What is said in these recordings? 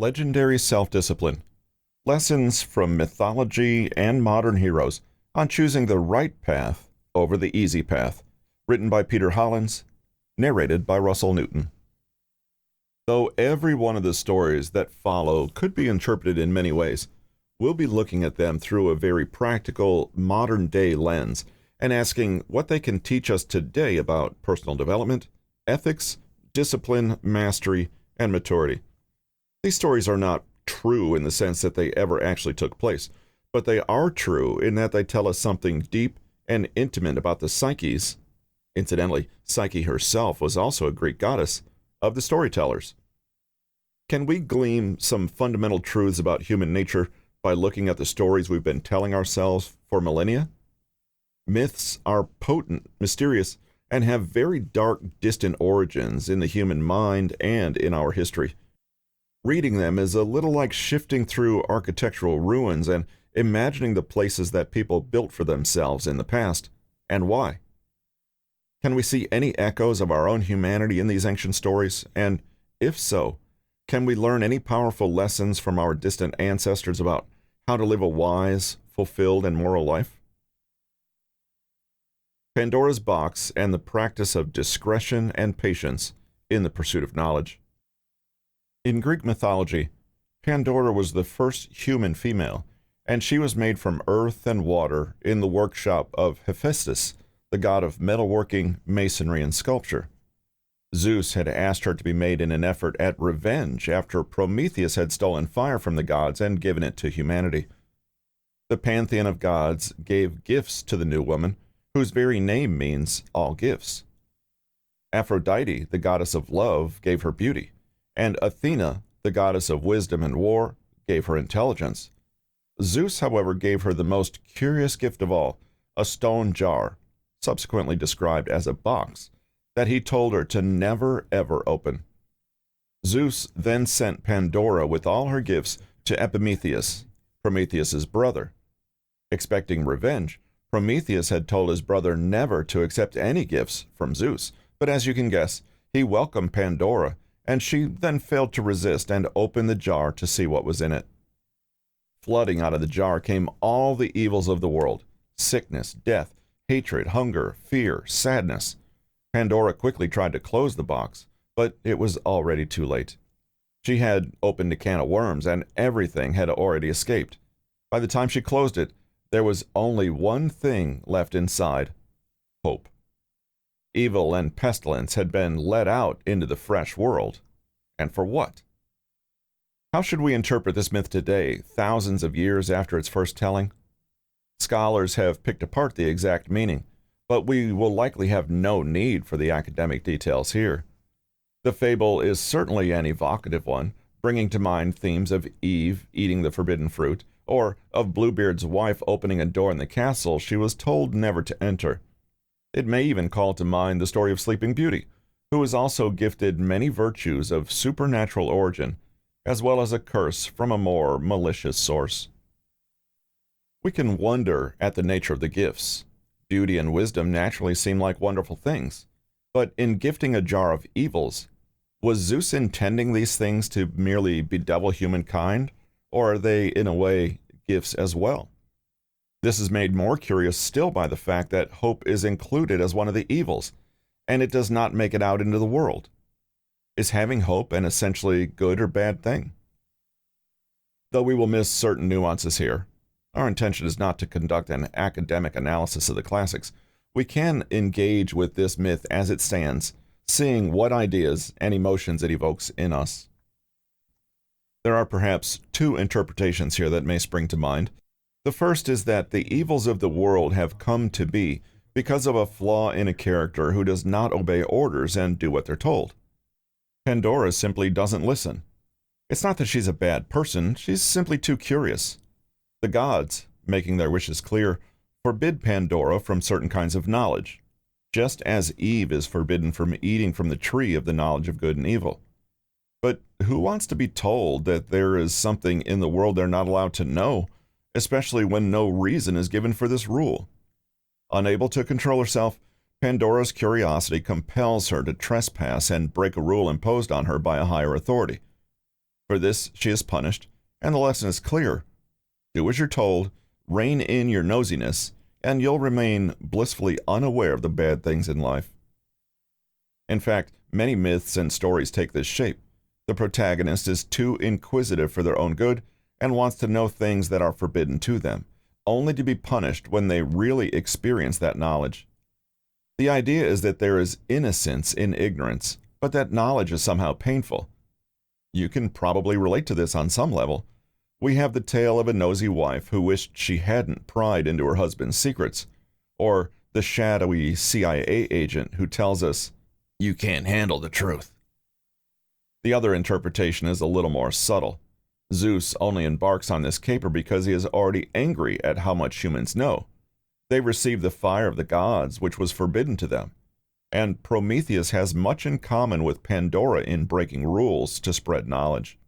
Legendary Self-Discipline. Lessons from mythology and modern heroes on choosing the right path over the easy path. Written by Peter Hollins. Narrated by Russell Newton. Though every one of the stories that follow could be interpreted in many ways, we'll be looking at them through a very practical, modern-day lens and asking what they can teach us today about personal development, ethics, discipline, mastery, and maturity. These stories are not true in the sense that they ever actually took place, but they are true in that they tell us something deep and intimate about the psyches. Incidentally, Psyche herself was also a Greek goddess of the storytellers. Can we glean some fundamental truths about human nature by looking at the stories we've been telling ourselves for millennia? Myths are potent, mysterious, and have very dark, distant origins in the human mind and in our history. Reading them is a little like shifting through architectural ruins and imagining the places that people built for themselves in the past, and why. Can we see any echoes of our own humanity in these ancient stories? And if so, can we learn any powerful lessons from our distant ancestors about how to live a wise, fulfilled, and moral life? Pandora's box and the practice of discretion and patience in the pursuit of knowledge. In Greek mythology, Pandora was the first human female, and she was made from earth and water in the workshop of Hephaestus, the god of metalworking, masonry, and sculpture. Zeus had asked her to be made in an effort at revenge after Prometheuss had stolen fire from the gods and given it to humanity. The pantheon of gods gave gifts to the new woman, whose very name means all gifts. Aphrodite, the goddess of love, gave her beauty, and Athena, the goddess of wisdom and war, gave her intelligence. Zeus, however, gave her the most curious gift of all, a stone jar, subsequently described as a box, that he told her to never ever open. Zeus then sent Pandora with all her gifts to Epimetheus, Prometheus's brother. Expecting revenge, Prometheus had told his brother never to accept any gifts from Zeus, but as you can guess, he welcomed Pandora, and she then failed to resist and opened the jar to see what was in it. Flooding out of the jar came all the evils of the world: sickness, death, hatred, hunger, fear, sadness. Pandora quickly tried to close the box, but it was already too late. She had opened a can of worms, and everything had already escaped. By the time she closed it, there was only one thing left inside: hope. Evil and pestilence had been let out into the fresh world. And for what? How should we interpret this myth today, thousands of years after its first telling? Scholars have picked apart the exact meaning, but we will likely have no need for the academic details here. The fable is certainly an evocative one, bringing to mind themes of Eve eating the forbidden fruit, or of Bluebeard's wife opening a door in the castle she was told never to enter. It may even call to mind the story of Sleeping Beauty, who was also gifted many virtues of supernatural origin, as well as a curse from a more malicious source. We can wonder at the nature of the gifts. Beauty and wisdom naturally seem like wonderful things, but in gifting a jar of evils, was Zeus intending these things to merely bedevil humankind, or are they, in a way, gifts as well? This is made more curious still by the fact that hope is included as one of the evils, and it does not make it out into the world. Is having hope an essentially good or bad thing? Though we will miss certain nuances here, our intention is not to conduct an academic analysis of the classics. We can engage with this myth as it stands, seeing what ideas and emotions it evokes in us. There are perhaps two interpretations here that may spring to mind. The first is that the evils of the world have come to be because of a flaw in a character who does not obey orders and do what they're told. Pandora simply doesn't listen. It's not that she's a bad person, she's simply too curious. The gods, making their wishes clear, forbid Pandora from certain kinds of knowledge, just as Eve is forbidden from eating from the tree of the knowledge of good and evil. But who wants to be told that there is something in the world they're not allowed to know, especially when no reason is given for this rule? Unable to control herself, Pandora's curiosity compels her to trespass and break a rule imposed on her by a higher authority. For this she is punished, and the lesson is clear. Do as you're told, rein in your nosiness, and you'll remain blissfully unaware of the bad things in life. In fact, many myths and stories take this shape. The protagonist is too inquisitive for their own good and wants to know things that are forbidden to them, only to be punished when they really experience that knowledge. The idea is that there is innocence in ignorance, but that knowledge is somehow painful. You can probably relate to this on some level. We have the tale of a nosy wife who wished she hadn't pried into her husband's secrets, or the shadowy CIA agent who tells us, "You can't handle the truth." The other interpretation is a little more subtle. Zeus only embarks on this caper because he is already angry at how much humans know. They received the fire of the gods, which was forbidden to them. And Prometheuss has much in common with Pandora in breaking rules to spread knowledge.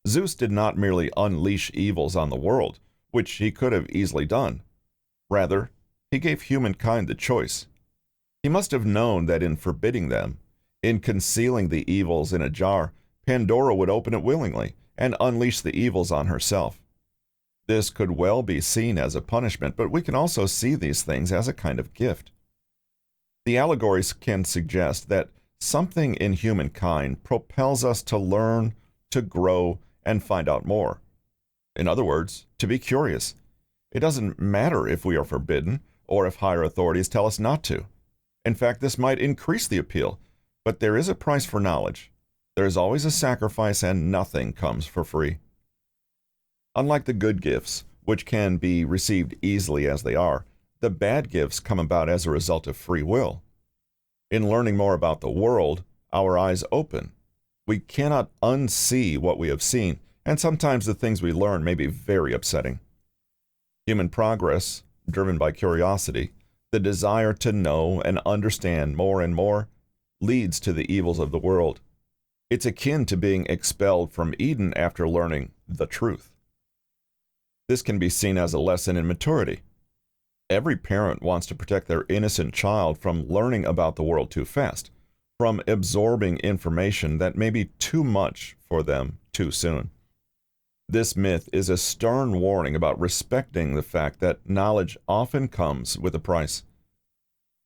Zeus did not merely unleash evils on the world, which he could have easily done. Rather, he gave humankind the choice. He must have known that in forbidding them, in concealing the evils in a jar, Pandora would open it willingly and unleash the evils on herself. This could well be seen as a punishment, but we can also see these things as a kind of gift. The allegories can suggest that something in humankind propels us to learn, to grow, and find out more. In other words, to be curious. It doesn't matter if we are forbidden or if higher authorities tell us not to. In fact, this might increase the appeal, but there is a price for knowledge. There is always a sacrifice, and nothing comes for free. Unlike the good gifts, which can be received easily as they are, the bad gifts come about as a result of free will. In learning more about the world, our eyes open. We cannot unsee what we have seen, and sometimes the things we learn may be very upsetting. Human progress, driven by curiosity, the desire to know and understand more and more, leads to the evils of the world. It's akin to being expelled from Eden after learning the truth. This can be seen as a lesson in maturity. Every parent wants to protect their innocent child from learning about the world too fast, from absorbing information that may be too much for them too soon. This myth is a stern warning about respecting the fact that knowledge often comes with a price.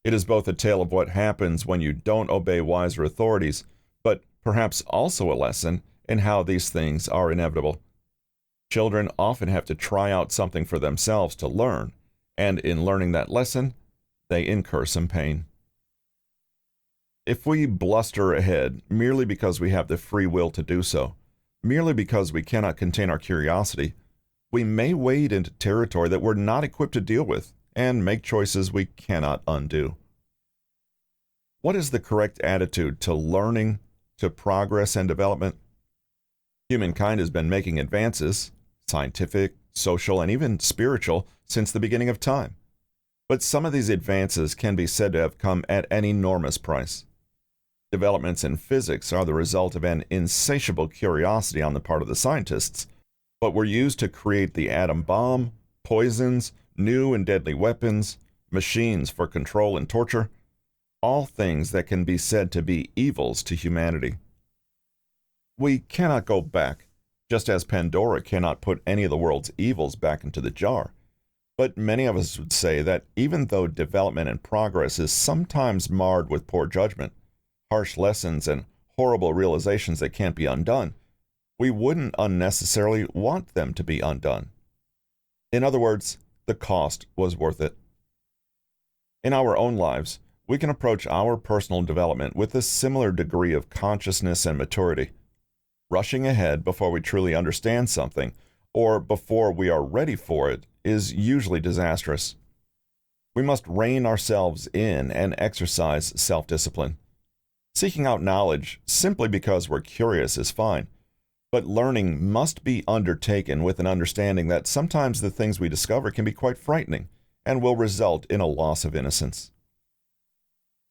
It is both a tale of what happens when you don't obey wiser authorities, but perhaps also a lesson in how these things are inevitable. Children often have to try out something for themselves to learn, and in learning that lesson, they incur some pain. If we bluster ahead merely because we have the free will to do so, merely because we cannot contain our curiosity, we may wade into territory that we're not equipped to deal with and make choices we cannot undo. What is the correct attitude to learning, to progress and development? Humankind has been making advances, scientific, social, and even spiritual, since the beginning of time. But some of these advances can be said to have come at an enormous price. Developments in physics are the result of an insatiable curiosity on the part of the scientists, but were used to create the atom bomb, poisons, new and deadly weapons, machines for control and torture, all things that can be said to be evils to humanity. We cannot go back, just as Pandora cannot put any of the world's evils back into the jar. But many of us would say that even though development and progress is sometimes marred with poor judgment, harsh lessons, and horrible realizations that can't be undone, we wouldn't unnecessarily want them to be undone. In other words, the cost was worth it. In our own lives, we can approach our personal development with a similar degree of consciousness and maturity. Rushing ahead before we truly understand something, or before we are ready for it, is usually disastrous. We must rein ourselves in and exercise self-discipline. Seeking out knowledge simply because we're curious is fine, but learning must be undertaken with an understanding that sometimes the things we discover can be quite frightening and will result in a loss of innocence.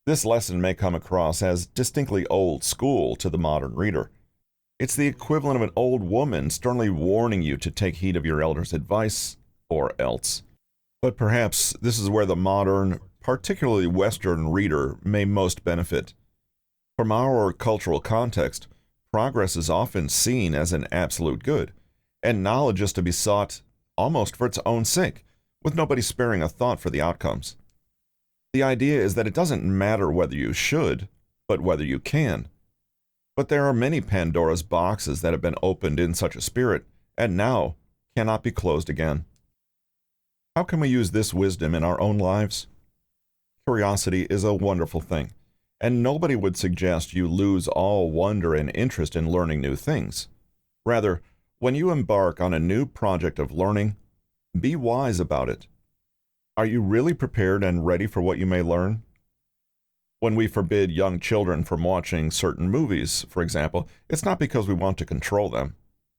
This lesson may come across as distinctly old school to the modern reader. It's the equivalent of an old woman sternly warning you to take heed of your elders' advice, or else. But perhaps this is where the modern, particularly Western reader may most benefit. From our cultural context, progress is often seen as an absolute good, and knowledge is to be sought almost for its own sake, with nobody sparing a thought for the outcomes. The idea is that it doesn't matter whether you should, but whether you can. But there are many Pandora's boxes that have been opened in such a spirit, and now cannot be closed again. How can we use this wisdom in our own lives? Curiosity is a wonderful thing, and nobody would suggest you lose all wonder and interest in learning new things. Rather, when you embark on a new project of learning, be wise about it. Are you really prepared and ready for what you may learn? When we forbid young children from watching certain movies, for example, it's not because we want to control them.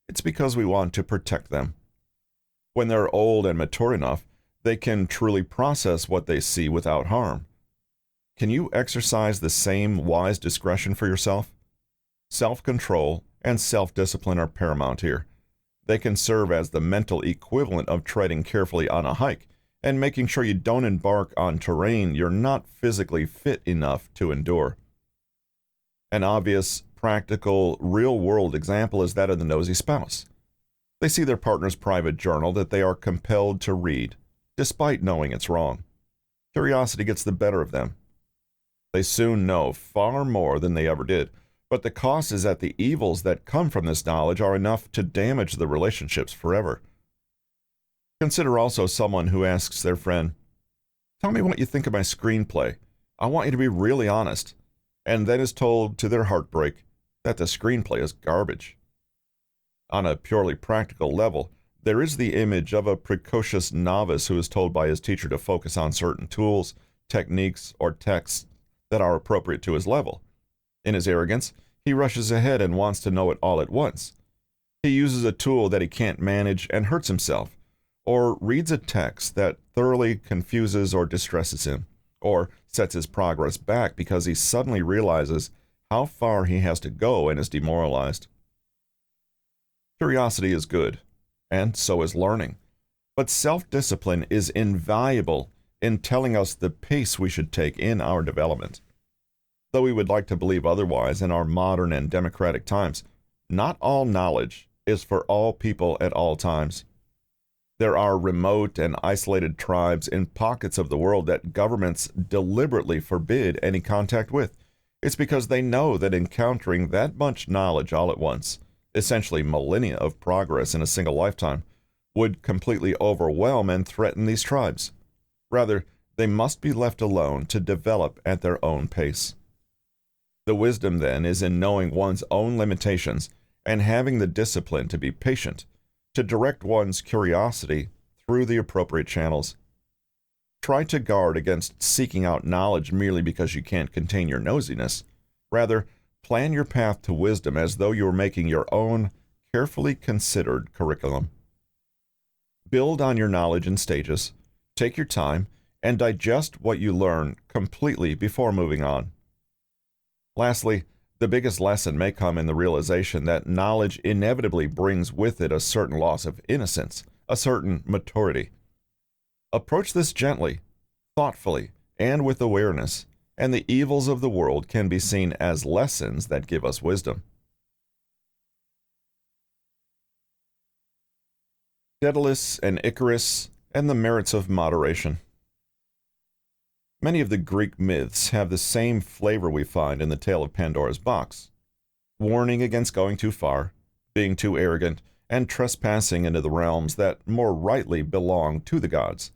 It's because we want to protect them. When they're old and mature enough, they can truly process what they see without harm. Can you exercise the same wise discretion for yourself? Self-control and self-discipline are paramount here. They can serve as the mental equivalent of treading carefully on a hike and making sure you don't embark on terrain you're not physically fit enough to endure. An obvious, practical, real-world example is that of the nosy spouse. They see their partner's private journal that they are compelled to read, despite knowing it's wrong. Curiosity gets the better of them. They soon know far more than they ever did, but the cost is that the evils that come from this knowledge are enough to damage the relationships forever. Consider also someone who asks their friend, "Tell me what you think of my screenplay. I want you to be really honest," and then is told to their heartbreak that the screenplay is garbage. On a purely practical level, there is the image of a precocious novice who is told by his teacher to focus on certain tools, techniques, or texts that are appropriate to his level. In his arrogance, he rushes ahead and wants to know it all at once. He uses a tool that he can't manage and hurts himself, or reads a text that thoroughly confuses or distresses him, or sets his progress back because he suddenly realizes how far he has to go and is demoralized. Curiosity is good, and so is learning, but self-discipline is invaluable in telling us the pace we should take in our development. Though we would like to believe otherwise in our modern and democratic times, not all knowledge is for all people at all times. There are remote and isolated tribes in pockets of the world that governments deliberately forbid any contact with. It's because they know that encountering that much knowledge all at once, essentially millennia of progress in a single lifetime, would completely overwhelm and threaten these tribes. Rather, they must be left alone to develop at their own pace. The wisdom, then, is in knowing one's own limitations and having the discipline to be patient, to direct one's curiosity through the appropriate channels. Try to guard against seeking out knowledge merely because you can't contain your nosiness. Rather, plan your path to wisdom as though you were making your own carefully considered curriculum. Build on your knowledge in stages, take your time, and digest what you learn completely before moving on. Lastly, the biggest lesson may come in the realization that knowledge inevitably brings with it a certain loss of innocence, a certain maturity. Approach this gently, thoughtfully, and with awareness, and the evils of the world can be seen as lessons that give us wisdom. Daedalus and Icarus and the merits of moderation. Many of the Greek myths have the same flavor we find in the tale of Pandora's box: warning against going too far, being too arrogant, and trespassing into the realms that more rightly belong to the gods.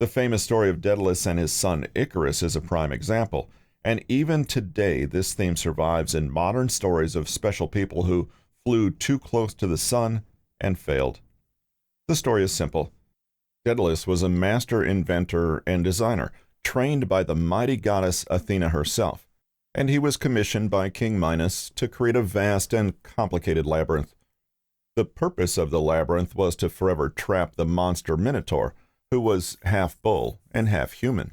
The famous story of Daedalus and his son Icarus is a prime example, and even today this theme survives in modern stories of special people who flew too close to the sun and failed. The story is simple. Daedalus was a master inventor and designer, trained by the mighty goddess Athena herself, and he was commissioned by King Minos to create a vast and complicated labyrinth. The purpose of the labyrinth was to forever trap the monster Minotaur, who was half bull and half human.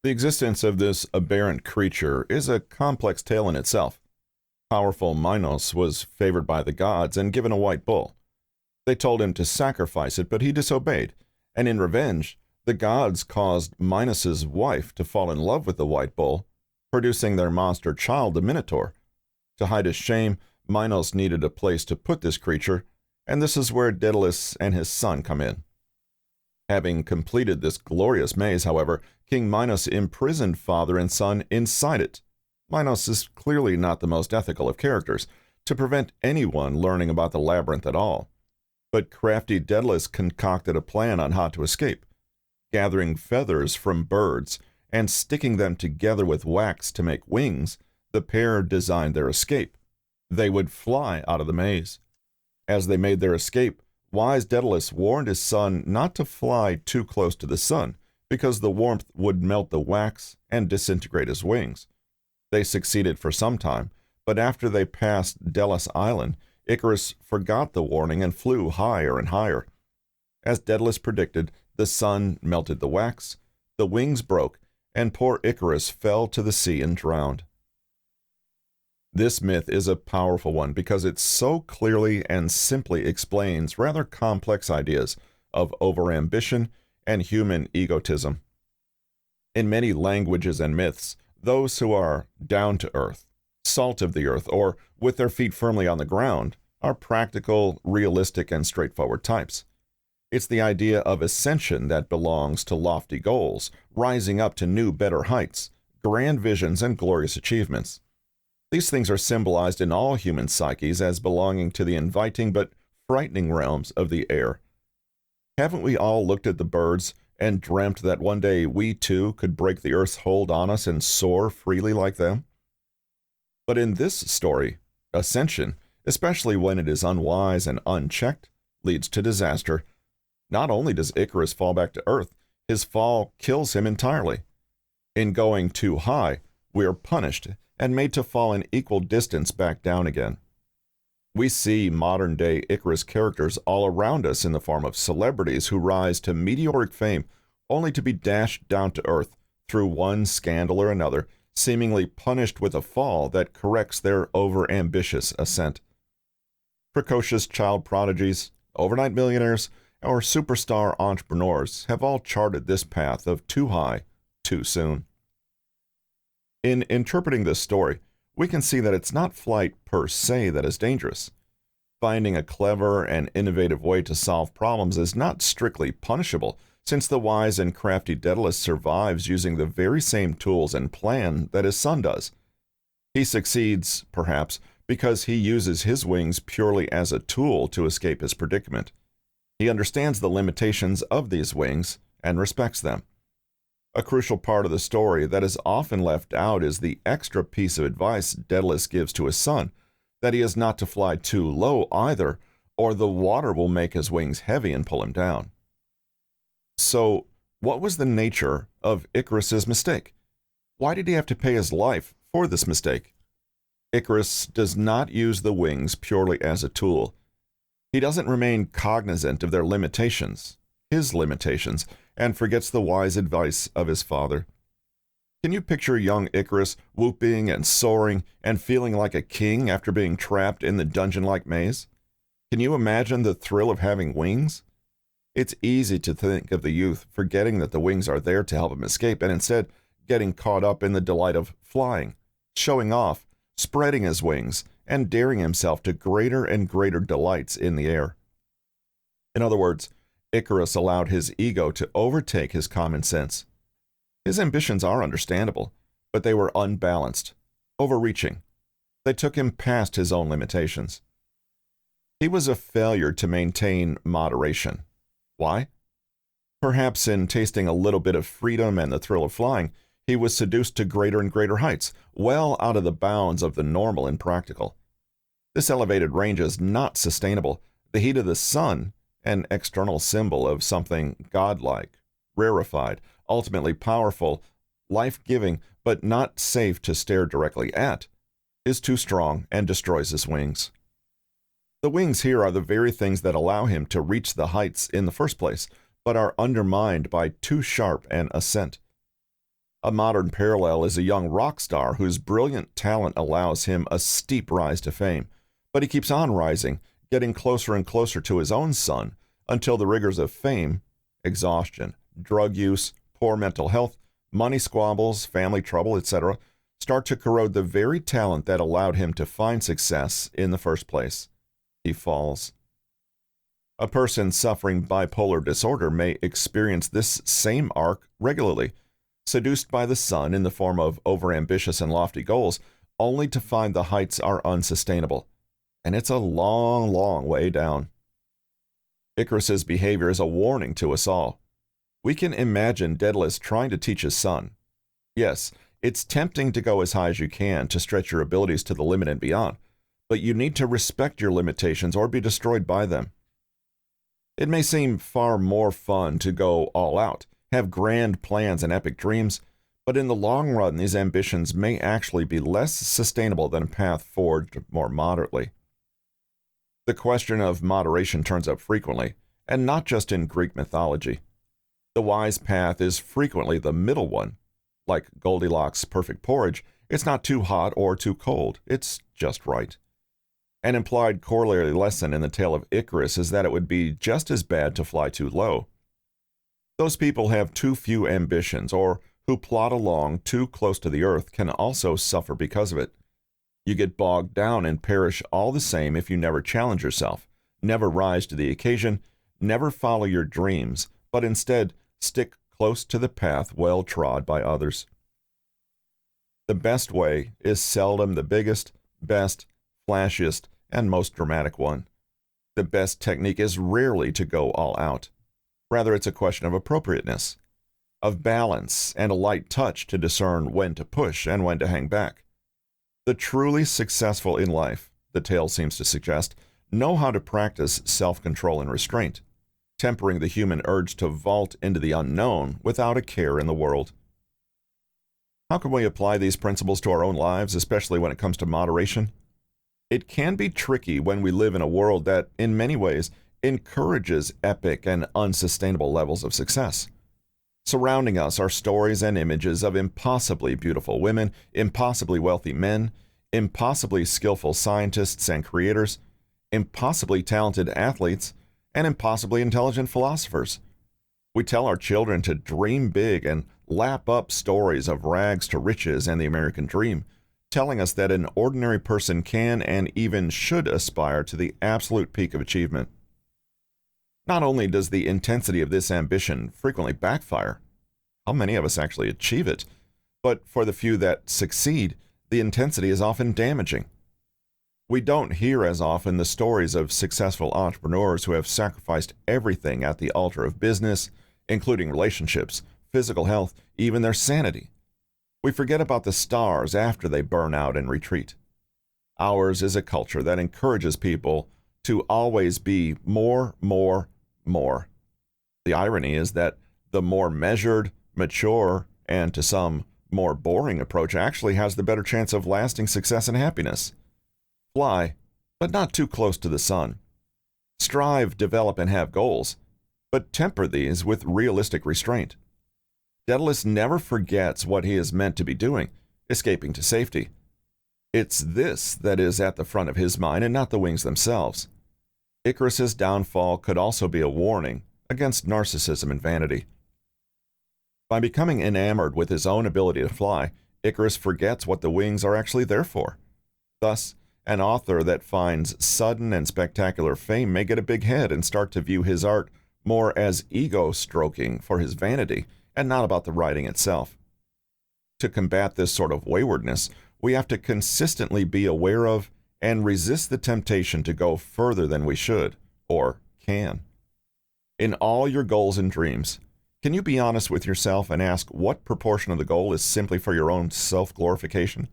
The existence of this aberrant creature is a complex tale in itself. Powerful Minos was favored by the gods and given a white bull. They told him to sacrifice it, but he disobeyed, and in revenge, the gods caused Minos's wife to fall in love with the white bull, producing their monster child, the Minotaur. To hide his shame, Minos needed a place to put this creature, and this is where Daedalus and his son come in. Having completed this glorious maze, however, King Minos imprisoned father and son inside it. Minos is clearly not the most ethical of characters, to prevent anyone learning about the labyrinth at all. But crafty Daedalus concocted a plan on how to escape, gathering feathers from birds and sticking them together with wax to make wings. The pair designed their escape. They would fly out of the maze. As they made their escape, wise Daedalus warned his son not to fly too close to the sun, because the warmth would melt the wax and disintegrate his wings. They succeeded for some time, but after they passed Delos Island, Icarus forgot the warning and flew higher and higher. As Daedalus predicted, the sun melted the wax, the wings broke, and poor Icarus fell to the sea and drowned. This myth is a powerful one because it so clearly and simply explains rather complex ideas of overambition and human egotism. In many languages and myths, those who are down to earth, salt of the earth, or with their feet firmly on the ground, are practical, realistic, and straightforward types. It's the idea of ascension that belongs to lofty goals, rising up to new, better heights, grand visions, and glorious achievements. These things are symbolized in all human psyches as belonging to the inviting but frightening realms of the air. Haven't we all looked at the birds and dreamt that one day we too could break the earth's hold on us and soar freely like them? But in this story, ascension, especially when it is unwise and unchecked, leads to disaster. Not only does Icarus fall back to earth, his fall kills him entirely. In going too high, we are punished and made to fall an equal distance back down again. We see modern-day Icarus characters all around us in the form of celebrities who rise to meteoric fame only to be dashed down to earth through one scandal or another, seemingly punished with a fall that corrects their over-ambitious ascent. Precocious child prodigies, overnight millionaires, or superstar entrepreneurs have all charted this path of too high, too soon. In interpreting this story, we can see that it's not flight per se that is dangerous. Finding a clever and innovative way to solve problems is not strictly punishable, since the wise and crafty Daedalus survives using the very same tools and plan that his son does. He succeeds, perhaps, because he uses his wings purely as a tool to escape his predicament. He understands the limitations of these wings and respects them. A crucial part of the story that is often left out is the extra piece of advice Daedalus gives to his son, that he is not to fly too low either, or the water will make his wings heavy and pull him down. So, what was the nature of Icarus's mistake? Why did he have to pay his life for this mistake? Icarus does not use the wings purely as a tool. He doesn't remain cognizant of their limitations, his limitations, and forgets the wise advice of his father. Can you picture young Icarus whooping and soaring and feeling like a king after being trapped in the dungeon-like maze? Can you imagine the thrill of having wings? It's easy to think of the youth forgetting that the wings are there to help him escape and instead getting caught up in the delight of flying, showing off, spreading his wings, and daring himself to greater and greater delights in the air. In other words, Icarus allowed his ego to overtake his common sense. His ambitions are understandable, but they were unbalanced, overreaching. They took him past his own limitations. He was a failure to maintain moderation. Why? Perhaps in tasting a little bit of freedom and the thrill of flying, he was seduced to greater and greater heights, well out of the bounds of the normal and practical. This elevated range is not sustainable. The heat of the sun, an external symbol of something godlike, rarefied, ultimately powerful, life-giving, but not safe to stare directly at, is too strong and destroys his wings. The wings here are the very things that allow him to reach the heights in the first place, but are undermined by too sharp an ascent. A modern parallel is a young rock star whose brilliant talent allows him a steep rise to fame, but he keeps on rising, getting closer and closer to his own son, until the rigors of fame, exhaustion, drug use, poor mental health, money squabbles, family trouble, etc., start to corrode the very talent that allowed him to find success in the first place. He falls. A person suffering bipolar disorder may experience this same arc regularly, seduced by the sun in the form of overambitious and lofty goals, only to find the heights are unsustainable. And it's a long, long way down. Icarus's behavior is a warning to us all. We can imagine Daedalus trying to teach his son. Yes, it's tempting to go as high as you can to stretch your abilities to the limit and beyond, but you need to respect your limitations or be destroyed by them. It may seem far more fun to go all out, have grand plans and epic dreams, but in the long run, these ambitions may actually be less sustainable than a path forged more moderately. The question of moderation turns up frequently, and not just in Greek mythology. The wise path is frequently the middle one. Like Goldilocks' perfect porridge, it's not too hot or too cold, it's just right. An implied corollary lesson in the tale of Icarus is that it would be just as bad to fly too low. Those people have too few ambitions, or who plod along too close to the earth can also suffer because of it. You get bogged down and perish all the same if you never challenge yourself, never rise to the occasion, never follow your dreams, but instead stick close to the path well trod by others. The best way is seldom the biggest, best, flashiest, and most dramatic one. The best technique is rarely to go all out. Rather, it's a question of appropriateness, of balance, and a light touch to discern when to push and when to hang back. The truly successful in life, the tale seems to suggest, know how to practice self-control and restraint, tempering the human urge to vault into the unknown without a care in the world. How can we apply these principles to our own lives, especially when it comes to moderation? It can be tricky when we live in a world that, in many ways, encourages epic and unsustainable levels of success. Surrounding us are stories and images of impossibly beautiful women, impossibly wealthy men, impossibly skillful scientists and creators, impossibly talented athletes, and impossibly intelligent philosophers. We tell our children to dream big and lap up stories of rags to riches and the American dream, telling us that an ordinary person can and even should aspire to the absolute peak of achievement. Not only does the intensity of this ambition frequently backfire, how many of us actually achieve it, but for the few that succeed, the intensity is often damaging. We don't hear as often the stories of successful entrepreneurs who have sacrificed everything at the altar of business, including relationships, physical health, even their sanity. We forget about the stars after they burn out and retreat. Ours is a culture that encourages people to always be more, more, more. The irony is that the more measured, mature, and to some more boring approach actually has the better chance of lasting success and happiness. Fly, but not too close to the sun. Strive, develop, and have goals, but temper these with realistic restraint. Daedalus never forgets what he is meant to be doing, escaping to safety. It's this that is at the front of his mind and not the wings themselves. Icarus's downfall could also be a warning against narcissism and vanity. By becoming enamored with his own ability to fly, Icarus forgets what the wings are actually there for. Thus, an author that finds sudden and spectacular fame may get a big head and start to view his art more as ego-stroking for his vanity and not about the writing itself. To combat this sort of waywardness, we have to consistently be aware of and resist the temptation to go further than we should, or can. In all your goals and dreams, can you be honest with yourself and ask what proportion of the goal is simply for your own self-glorification?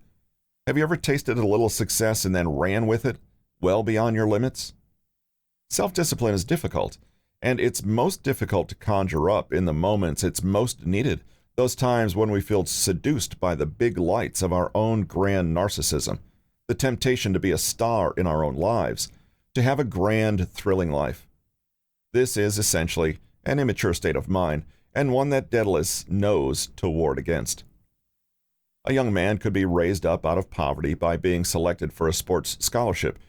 Have you ever tasted a little success and then ran with it, well beyond your limits? Self-discipline is difficult, and it's most difficult to conjure up in the moments it's most needed, those times when we feel seduced by the big lights of our own grand narcissism, the temptation to be a star in our own lives, to have a grand, thrilling life. This is essentially an immature state of mind, and one that Daedalus knows to ward against. A young man could be raised up out of poverty by being selected for a sports scholarship.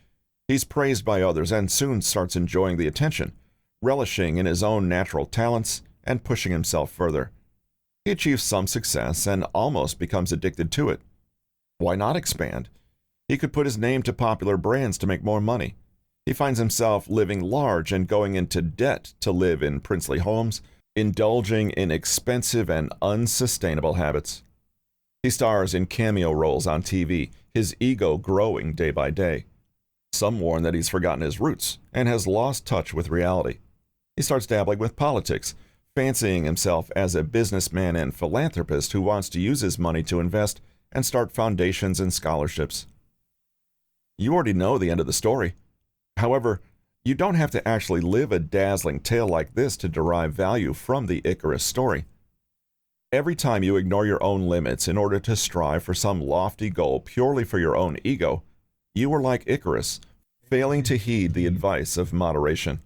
He's praised by others and soon starts enjoying the attention, relishing in his own natural talents and pushing himself further. He achieves some success and almost becomes addicted to it. Why not expand? He could put his name to popular brands to make more money. He finds himself living large and going into debt to live in princely homes, indulging in expensive and unsustainable habits. He stars in cameo roles on TV, his ego growing day by day. Some warn that he's forgotten his roots and has lost touch with reality. He starts dabbling with politics, fancying himself as a businessman and philanthropist who wants to use his money to invest and start foundations and scholarships. You already know the end of the story. However, you don't have to actually live a dazzling tale like this to derive value from the Icarus story. Every time you ignore your own limits in order to strive for some lofty goal purely for your own ego, you are like Icarus, failing to heed the advice of moderation.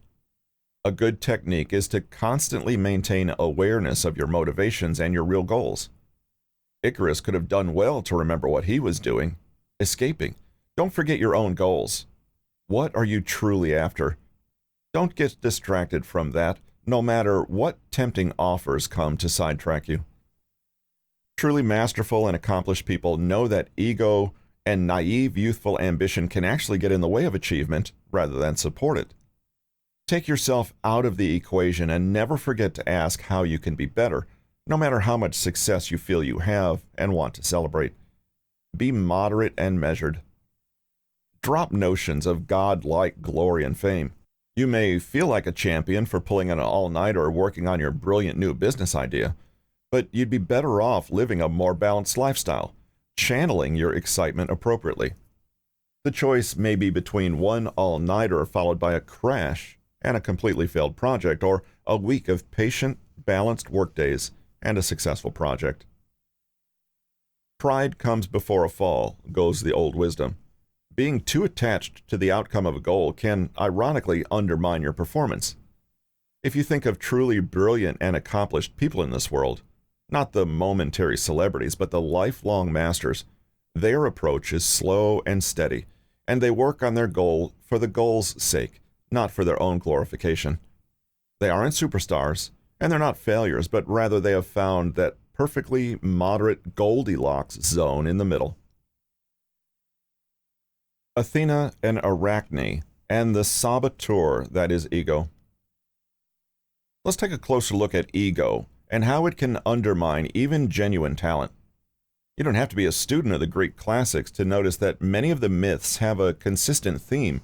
A good technique is to constantly maintain awareness of your motivations and your real goals. Icarus could have done well to remember what he was doing, escaping. Don't forget your own goals. What are you truly after? Don't get distracted from that, no matter what tempting offers come to sidetrack you. Truly masterful and accomplished people know that ego and naive youthful ambition can actually get in the way of achievement rather than support it. Take yourself out of the equation and never forget to ask how you can be better, no matter how much success you feel you have and want to celebrate. Be moderate and measured. Drop notions of God-like glory and fame. You may feel like a champion for pulling an all-nighter or working on your brilliant new business idea, but you'd be better off living a more balanced lifestyle, channeling your excitement appropriately. The choice may be between one all-nighter followed by a crash and a completely failed project, or a week of patient, balanced workdays and a successful project. Pride comes before a fall, goes the old wisdom. Being too attached to the outcome of a goal can, ironically, undermine your performance. If you think of truly brilliant and accomplished people in this world, not the momentary celebrities, but the lifelong masters, their approach is slow and steady, and they work on their goal for the goal's sake, not for their own glorification. They aren't superstars, and they're not failures, but rather they have found that perfectly moderate Goldilocks zone in the middle. Athena and Arachne, and the saboteur that is ego. Let's take a closer look at ego and how it can undermine even genuine talent. You don't have to be a student of the Greek classics to notice that many of the myths have a consistent theme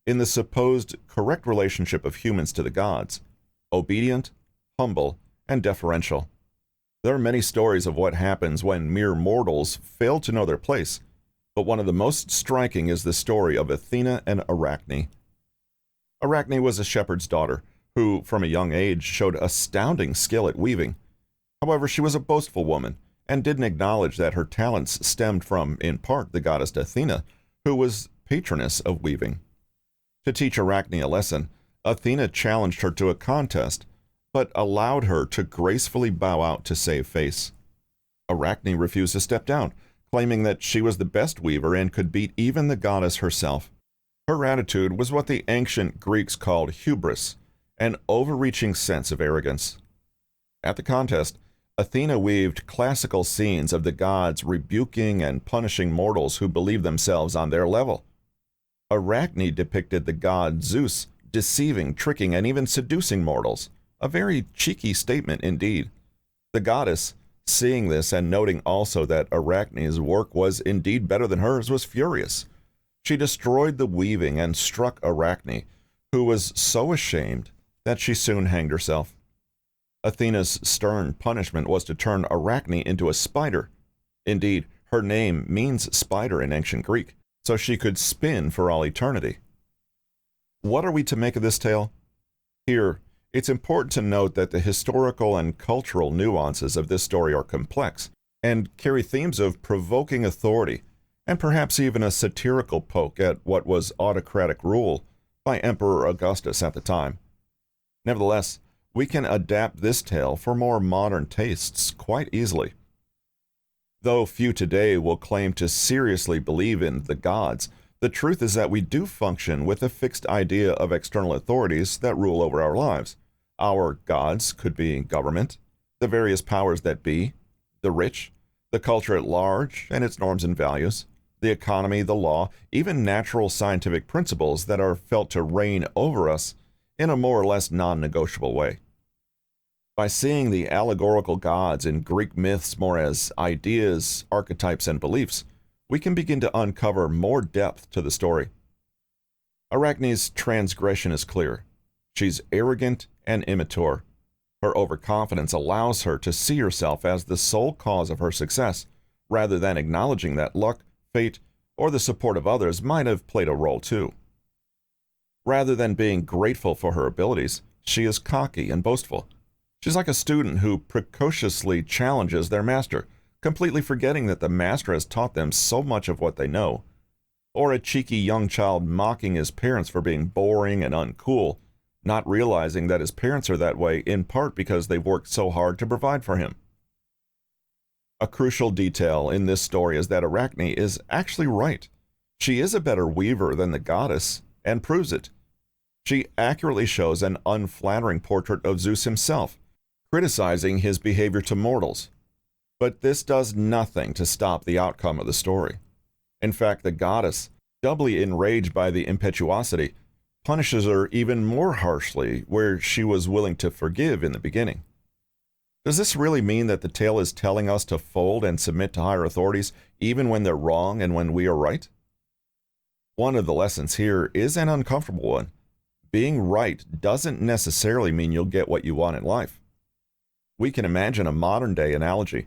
in the supposed correct relationship of humans to the gods: obedient, humble, and deferential. There are many stories of what happens when mere mortals fail to know their place, but one of the most striking is the story of Athena and Arachne. Arachne was a shepherd's daughter who, from a young age, showed astounding skill at weaving. However, she was a boastful woman and didn't acknowledge that her talents stemmed from, in part, the goddess Athena, who was patroness of weaving. To teach Arachne a lesson, Athena challenged her to a contest, but allowed her to gracefully bow out to save face. Arachne refused to step down, claiming that she was the best weaver and could beat even the goddess herself. Her attitude was what the ancient Greeks called hubris, an overreaching sense of arrogance. At the contest, Athena weaved classical scenes of the gods rebuking and punishing mortals who believed themselves on their level. Arachne depicted the god Zeus deceiving, tricking, and even seducing mortals, a very cheeky statement indeed. The goddess, seeing this and noting also that Arachne's work was indeed better than hers, was furious. She destroyed the weaving and struck Arachne, who was so ashamed that she soon hanged herself. Athena's stern punishment was to turn Arachne into a spider. Indeed, her name means spider in ancient Greek, so she could spin for all eternity. What are we to make of this tale? Here, it's important to note that the historical and cultural nuances of this story are complex and carry themes of provoking authority and perhaps even a satirical poke at what was autocratic rule by Emperor Augustus at the time. Nevertheless, we can adapt this tale for more modern tastes quite easily. Though few today will claim to seriously believe in the gods, the truth is that we do function with a fixed idea of external authorities that rule over our lives. Our gods could be government, the various powers that be, the rich, The culture at large and its norms and values, the economy, the law, even natural scientific principles that are felt to reign over us in a more or less non-negotiable way. By seeing the allegorical gods in Greek myths more as ideas, archetypes, and beliefs, we can begin to uncover more depth to the story. Arachne's transgression is clear. She's arrogant and immature. Her overconfidence allows her to see herself as the sole cause of her success, rather than acknowledging that luck, fate, or the support of others might have played a role too. Rather than being grateful for her abilities, she is cocky and boastful. She's like a student who precociously challenges their master, completely forgetting that the master has taught them so much of what they know. Or a cheeky young child mocking his parents for being boring and uncool, not realizing that his parents are that way in part because they've worked so hard to provide for him. A crucial detail in this story is that Arachne is actually right. She is a better weaver than the goddess, and proves it. She accurately shows an unflattering portrait of Zeus himself, criticizing his behavior to mortals. But this does nothing to stop the outcome of the story. In fact, the goddess, doubly enraged by the impetuosity, punishes her even more harshly where she was willing to forgive in the beginning. Does this really mean that the tale is telling us to fold and submit to higher authorities even when they're wrong and when we are right? One of the lessons here is an uncomfortable one. Being right doesn't necessarily mean you'll get what you want in life. We can imagine a modern-day analogy.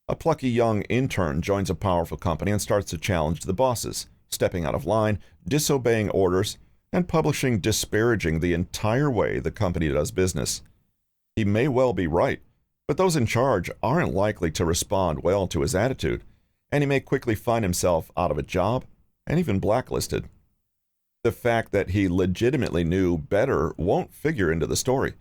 A plucky young intern joins a powerful company and starts to challenge the bosses, stepping out of line, disobeying orders, and publishing disparaging the entire way the company does business. He may well be right, but those in charge aren't likely to respond well to his attitude, and he may quickly find himself out of a job and even blacklisted. The fact that he legitimately knew better won't figure into the story.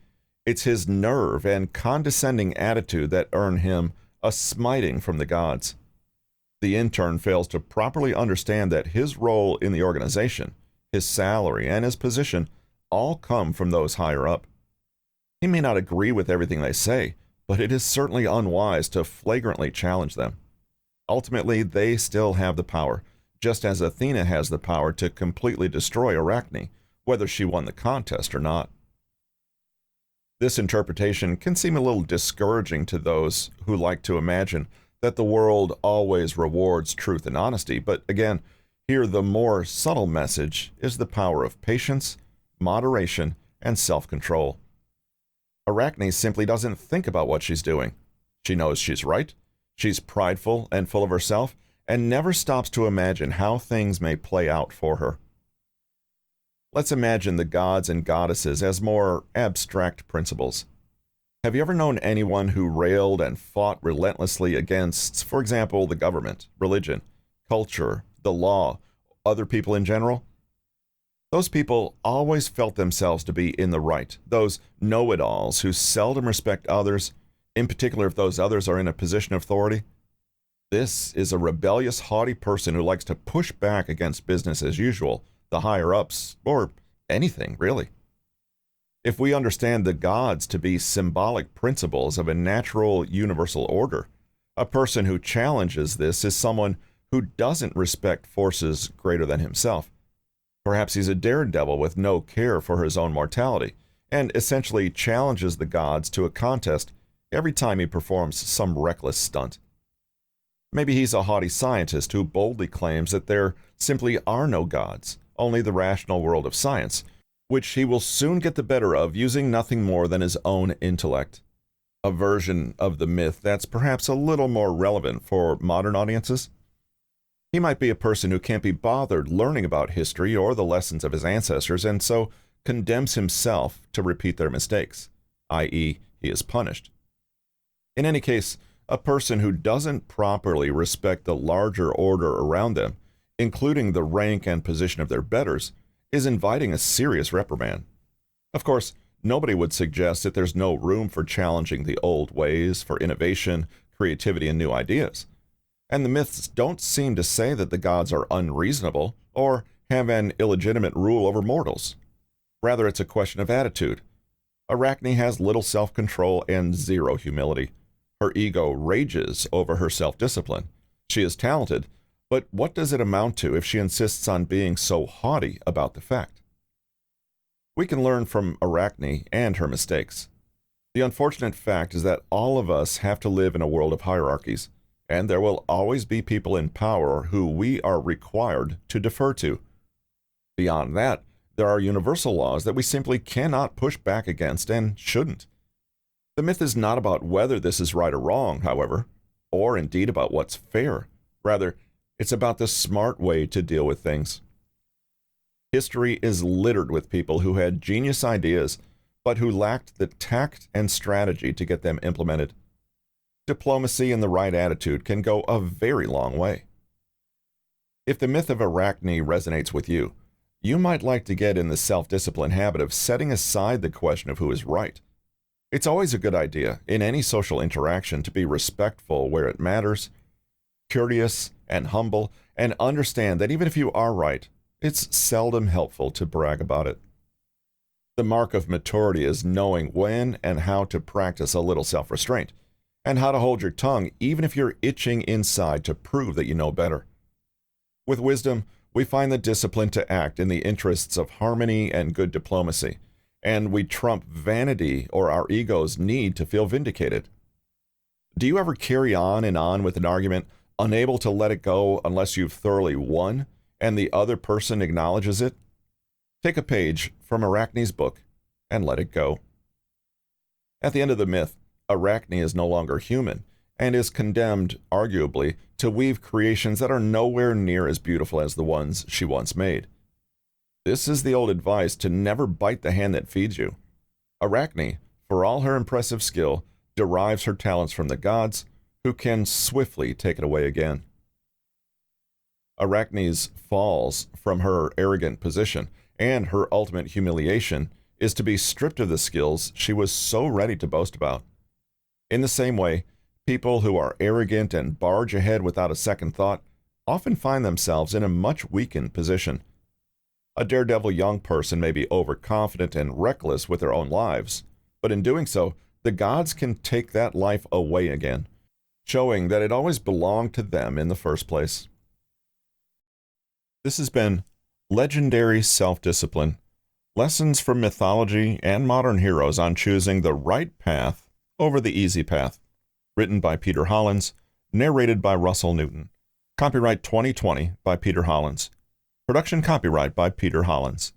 It's his nerve and condescending attitude that earn him a smiting from the gods. The intern fails to properly understand that his role in the organization, his salary, and his position all come from those higher up. He may not agree with everything they say, but it is certainly unwise to flagrantly challenge them. Ultimately, they still have the power, just as Athena has the power to completely destroy Arachne, whether she won the contest or not. This interpretation can seem a little discouraging to those who like to imagine that the world always rewards truth and honesty, but again, here the more subtle message is the power of patience, moderation, and self-control. Arachne simply doesn't think about what she's doing. She knows she's right, she's prideful and full of herself, and never stops to imagine how things may play out for her. Let's imagine the gods and goddesses as more abstract principles. Have you ever known anyone who railed and fought relentlessly against, for example, the government, religion, culture, the law, other people in general? Those people always felt themselves to be in the right, those know-it-alls who seldom respect others, in particular if those others are in a position of authority. This is a rebellious, haughty person who likes to push back against business as usual, the higher-ups, or anything, really. If we understand the gods to be symbolic principles of a natural universal order, a person who challenges this is someone who doesn't respect forces greater than himself. Perhaps he's a daredevil with no care for his own mortality, and essentially challenges the gods to a contest every time he performs some reckless stunt. Maybe he's a haughty scientist who boldly claims that there simply are no gods, only the rational world of science, which he will soon get the better of using nothing more than his own intellect. A version of the myth that's perhaps a little more relevant for modern audiences. He might be a person who can't be bothered learning about history or the lessons of his ancestors, and so condemns himself to repeat their mistakes, i.e., he is punished. In any case, a person who doesn't properly respect the larger order around them, including the rank and position of their betters, is inviting a serious reprimand. Of course, nobody would suggest that there's no room for challenging the old ways, for innovation, creativity, and new ideas. And the myths don't seem to say that the gods are unreasonable or have an illegitimate rule over mortals. Rather, it's a question of attitude. Arachne has little self-control and zero humility. Her ego rages over her self-discipline. She is talented, but what does it amount to if she insists on being so haughty about the fact? We can learn from Arachne and her mistakes. The unfortunate fact is that all of us have to live in a world of hierarchies, and there will always be people in power who we are required to defer to. Beyond that, there are universal laws that we simply cannot push back against and shouldn't. The myth is not about whether this is right or wrong, however, or indeed about what's fair. Rather, it's about the smart way to deal with things. History is littered with people who had genius ideas, but who lacked the tact and strategy to get them implemented. Diplomacy and the right attitude can go a very long way. If the myth of Arachne resonates with you, you might like to get in the self-discipline habit of setting aside the question of who is right. It's always a good idea in any social interaction to be respectful where it matters, curious and humble, and understand that even if you are right, it's seldom helpful to brag about it. The mark of maturity is knowing when and how to practice a little self-restraint, and how to hold your tongue even if you're itching inside to prove that you know better. With wisdom, we find the discipline to act in the interests of harmony and good diplomacy, and we trump vanity or our ego's need to feel vindicated. Do you ever carry on and on with an argument, unable to let it go unless you've thoroughly won, and the other person acknowledges it? Take a page from Arachne's book and let it go. At the end of the myth, Arachne is no longer human and is condemned, arguably, to weave creations that are nowhere near as beautiful as the ones she once made. This is the old advice to never bite the hand that feeds you. Arachne, for all her impressive skill, derives her talents from the gods, who can swiftly take it away again. Arachne's falls from her arrogant position and her ultimate humiliation is to be stripped of the skills she was so ready to boast about. In the same way, people who are arrogant and barge ahead without a second thought often find themselves in a much weakened position. A daredevil young person may be overconfident and reckless with their own lives, but in doing so, the gods can take that life away again, showing that it always belonged to them in the first place. This has been Legendary Self-Discipline, Lessons from Mythology and Modern Heroes on Choosing the Right Path over the Easy Path, written by Peter Hollins, narrated by Russell Newton. Copyright 2020 by Peter Hollins. Production copyright by Peter Hollins.